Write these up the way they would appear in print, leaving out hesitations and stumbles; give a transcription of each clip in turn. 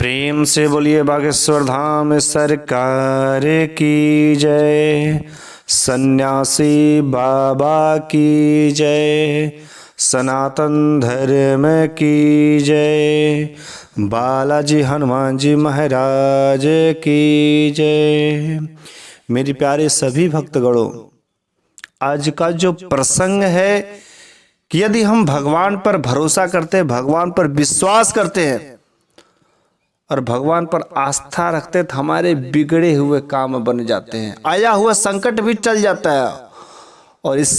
प्रेम से बोलिए बागेश्वर धाम सरकार की जय। सन्यासी बाबा की जय। सनातन धर्म की जय। बालाजी हनुमान जी महाराज की जय। मेरी प्यारे सभी भक्तगणों, आज का जो प्रसंग है कि यदि हम भगवान पर भरोसा करते हैं, भगवान पर विश्वास करते हैं और भगवान पर आस्था रखते हैं तो हमारे बिगड़े हुए काम बन जाते हैं, आया हुआ संकट भी टल जाता है। और इस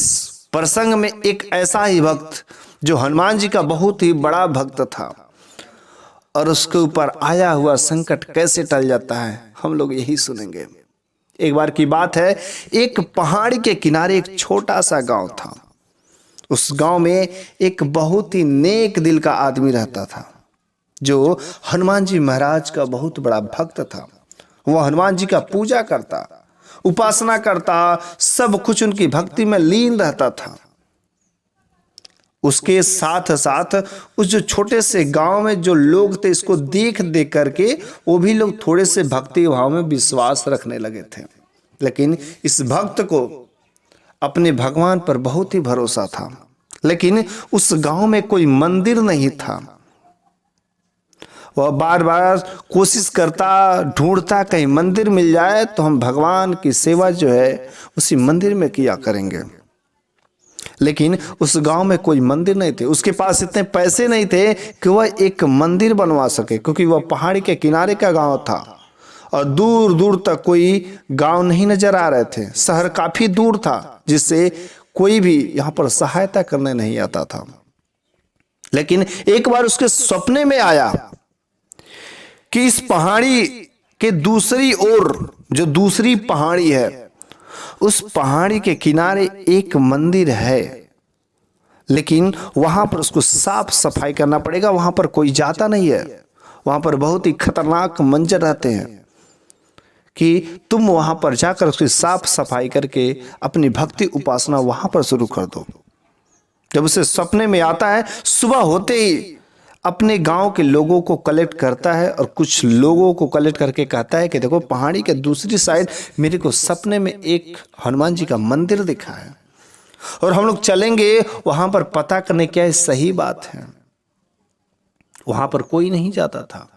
प्रसंग में एक ऐसा ही भक्त जो हनुमान जी का बहुत ही बड़ा भक्त था और उसके ऊपर आया हुआ संकट कैसे टल जाता है, हम लोग यही सुनेंगे। एक बार की बात है, एक पहाड़ी के किनारे एक छोटा सा गांव था। उस गांव में एक बहुत ही नेक दिल का आदमी रहता था जो हनुमान जी महाराज का बहुत बड़ा भक्त था। वह हनुमान जी का पूजा करता, उपासना करता, सब कुछ उनकी भक्ति में लीन रहता था। उसके साथ साथ उस जो छोटे से गांव में जो लोग थे, इसको देख देख करके वो भी लोग थोड़े से भक्ति भाव में विश्वास रखने लगे थे। लेकिन इस भक्त को अपने भगवान पर बहुत ही भरोसा था। लेकिन उस गांव में कोई मंदिर नहीं था। वह बार बार कोशिश करता, ढूंढता कहीं मंदिर मिल जाए तो हम भगवान की सेवा जो है उसी मंदिर में किया करेंगे। लेकिन उस गांव में कोई मंदिर नहीं थे। उसके पास इतने पैसे नहीं थे कि वह एक मंदिर बनवा सके, क्योंकि वह पहाड़ी के किनारे का गांव था और दूर दूर तक कोई गांव नहीं नजर आ रहे थे। शहर काफी दूर था जिससे कोई भी यहाँ पर सहायता करने नहीं आता था। लेकिन एक बार उसके सपने में आया कि इस पहाड़ी के दूसरी ओर जो दूसरी पहाड़ी है, उस पहाड़ी के किनारे एक मंदिर है, लेकिन वहां पर उसको साफ सफाई करना पड़ेगा। वहां पर कोई जाता नहीं है। वहां पर बहुत ही खतरनाक मंजर रहते हैं कि तुम वहां पर जाकर उसकी साफ सफाई करके अपनी भक्ति उपासना वहां पर शुरू कर दो। जब उसे सपने में आता है, सुबह होते ही अपने गांव के लोगों को कलेक्ट करता है और कुछ लोगों को कलेक्ट करके कहता है कि देखो, पहाड़ी के दूसरी साइड मेरे को सपने में एक हनुमान जी का मंदिर दिखा है और हम लोग चलेंगे वहां पर पता करने क्या सही बात है। वहां पर कोई नहीं जाता था।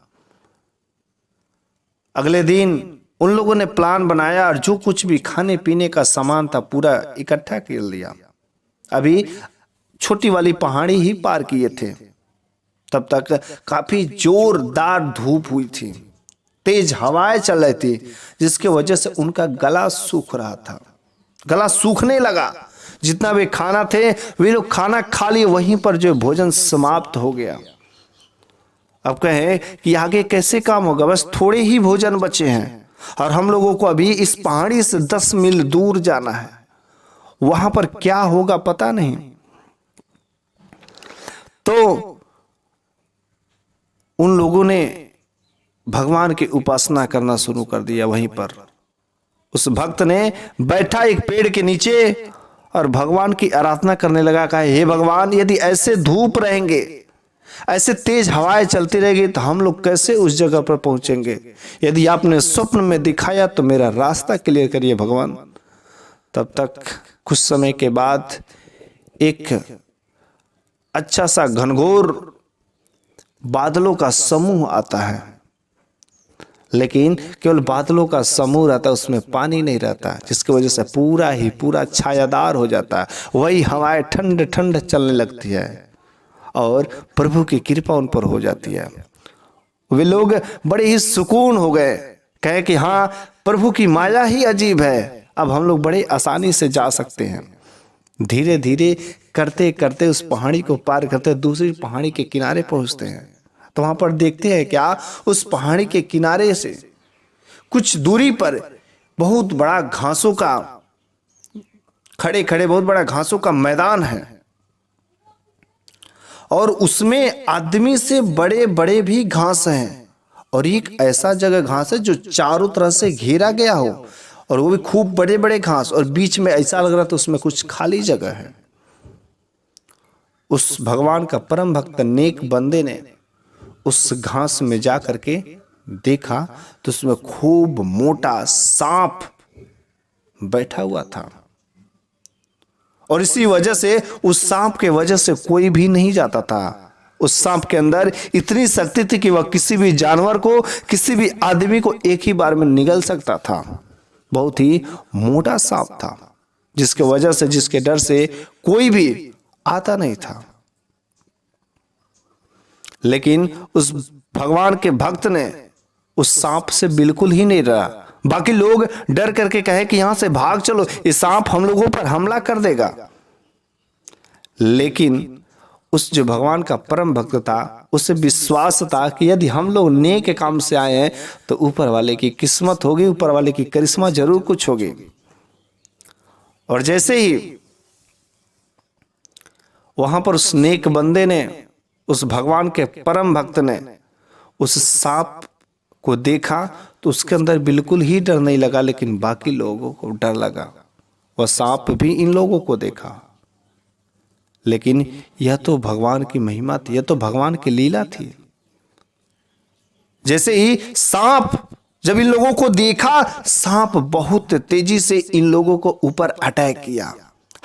अगले दिन उन लोगों ने प्लान बनाया और जो कुछ भी खाने पीने का सामान था पूरा इकट्ठा कर लिया। अभी छोटी वाली पहाड़ी ही पार किए थे, तब तक काफी जोरदार धूप हुई थी, तेज हवाएं चल रही थी, जिसके वजह से उनका गला सूख रहा था। गला सूखने लगा। जितना भी खाना थे वे लोग खाना खा लिए, वहीं पर जो भोजन समाप्त हो गया। अब कहें कि आगे कैसे काम होगा, बस थोड़े ही भोजन बचे हैं और हम लोगों को अभी इस पहाड़ी से 10 मील दूर जाना है। वहां पर क्या होगा पता नहीं। तो उन लोगों ने भगवान की उपासना करना शुरू कर दिया। वहीं पर उस भक्त ने बैठा एक पेड़ के नीचे और भगवान की आराधना करने लगा। कहा, हे भगवान, यदि ऐसे धूप रहेंगे, ऐसे तेज हवाएं चलती रहेगी तो हम लोग कैसे उस जगह पर पहुंचेंगे। यदि आपने स्वप्न में दिखाया तो मेरा रास्ता क्लियर करिए भगवान। तब तक कुछ समय के बाद एक अच्छा सा घनघोर बादलों का समूह आता है, लेकिन केवल बादलों का समूह रहता है, उसमें पानी नहीं रहता, जिसकी वजह से पूरा ही पूरा छायादार हो जाता है। वही हवाएं ठंड ठंड चलने लगती है और प्रभु की कृपा उन पर हो जाती है। वे लोग बड़े ही सुकून हो गए, कहे कि हाँ, प्रभु की माया ही अजीब है, अब हम लोग बड़े आसानी से जा सकते हैं। धीरे धीरे करते करते उस पहाड़ी को पार करते दूसरी पहाड़ी के किनारे पहुंचते हैं। तो वहां पर देखते हैं क्या, उस पहाड़ी के किनारे से कुछ दूरी पर बहुत बड़ा घासों का खड़े खड़े बहुत बड़ा घासों का मैदान है और उसमें आदमी से बड़े बड़े भी घास हैं। और एक ऐसा जगह घास है जो चारों तरह से घेरा गया हो, और वो भी खूब बड़े बड़े घास, और बीच में ऐसा लग रहा था उसमें कुछ खाली जगह है। उस भगवान का परम भक्त नेक बंदे ने उस घास में जा करके देखा तो उसमें खूब मोटा सांप बैठा हुआ था, और इसी वजह से उस सांप के वजह से कोई भी नहीं जाता था। उस सांप के अंदर इतनी शक्ति थी कि वह किसी भी जानवर को, किसी भी आदमी को एक ही बार में निगल सकता था। बहुत ही मोटा सांप था, जिसके वजह से, जिसके डर से कोई भी आता नहीं था। लेकिन उस भगवान के भक्त ने उस सांप से बिल्कुल ही नहीं डरा। बाकी लोग डर करके कहे कि यहां से भाग चलो, ये सांप हम लोगों पर हमला कर देगा। लेकिन उस जो भगवान का परम भक्त था, उसे विश्वास था कि यदि हम लोग नेक काम से आए हैं तो ऊपर वाले की किस्मत होगी, ऊपर वाले की करिश्मा जरूर कुछ होगी। और जैसे ही वहां पर उस नेक बंदे ने, उस भगवान के परम भक्त ने उस सांप को देखा तो उसके अंदर बिल्कुल ही डर नहीं लगा, लेकिन बाकी लोगों को डर लगा। वह सांप भी इन लोगों को देखा, लेकिन यह तो भगवान की महिमा थी, यह तो भगवान की लीला थी। जैसे ही सांप जब इन लोगों को देखा, सांप बहुत तेजी से इन लोगों को ऊपर अटैक किया,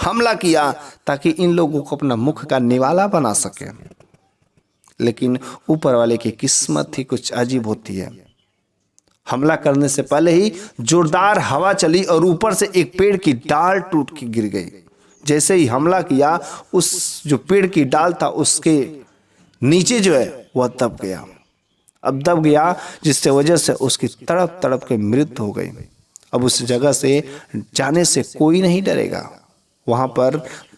हमला किया, ताकि इन लोगों को अपना मुख का निवाला बना सके। लेकिन ऊपर वाले की किस्मत ही कुछ अजीब होती है। हमला करने से पहले ही जोरदार हवा चली और ऊपर से एक पेड़ की डाल टूट के गिर गई। जैसे ही हमला किया, उस जो पेड़ की डाल था उसके नीचे जो है वह दब गया। अब दब गया, जिससे वजह से उसकी तड़प तड़प के मृत्यु हो गई। अब उस जगह से जाने से कोई नहीं डरेगा। वहां पर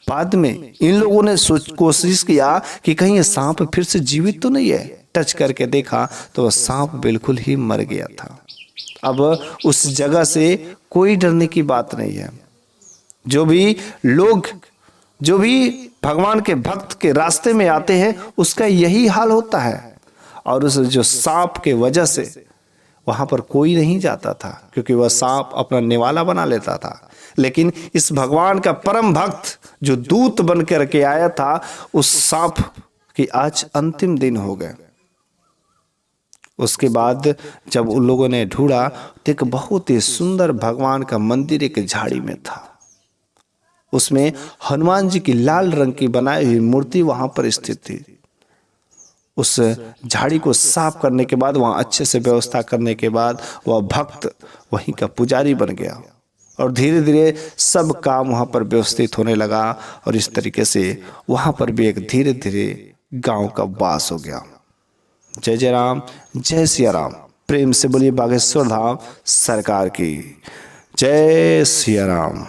बाद में इन लोगों ने कोशिश किया कि कहीं ये सांप फिर से जीवित तो नहीं है। टच करके देखा तो वह सांप बिल्कुल ही मर गया था। अब उस जगह से कोई डरने की बात नहीं है। जो भी लोग, जो भी भगवान के भक्त के रास्ते में आते हैं, उसका यही हाल होता है। और उस जो सांप के वजह से वहां पर कोई नहीं जाता था, क्योंकि वह सांप अपना निवाला बना लेता था। लेकिन इस भगवान का परम भक्त जो दूत बन करके आया था, उस सांप की आज अंतिम दिन हो गए। उसके बाद जब उन लोगों ने ढूंढा तो एक बहुत ही सुंदर भगवान का मंदिर एक झाड़ी में था। उसमें हनुमान जी की लाल रंग की बनाई हुई मूर्ति वहां पर स्थित थी। उस झाड़ी को साफ करने के बाद, वहां अच्छे से व्यवस्था करने के बाद, वह भक्त वहीं का पुजारी बन गया। और धीरे धीरे सब काम वहां पर व्यवस्थित होने लगा। और इस तरीके से वहां पर भी एक धीरे धीरे गांव का वास हो गया। जय जय राम, जय सिया राम। प्रेम से बोलिए बागेश्वर धाम सरकार की जय सिया राम।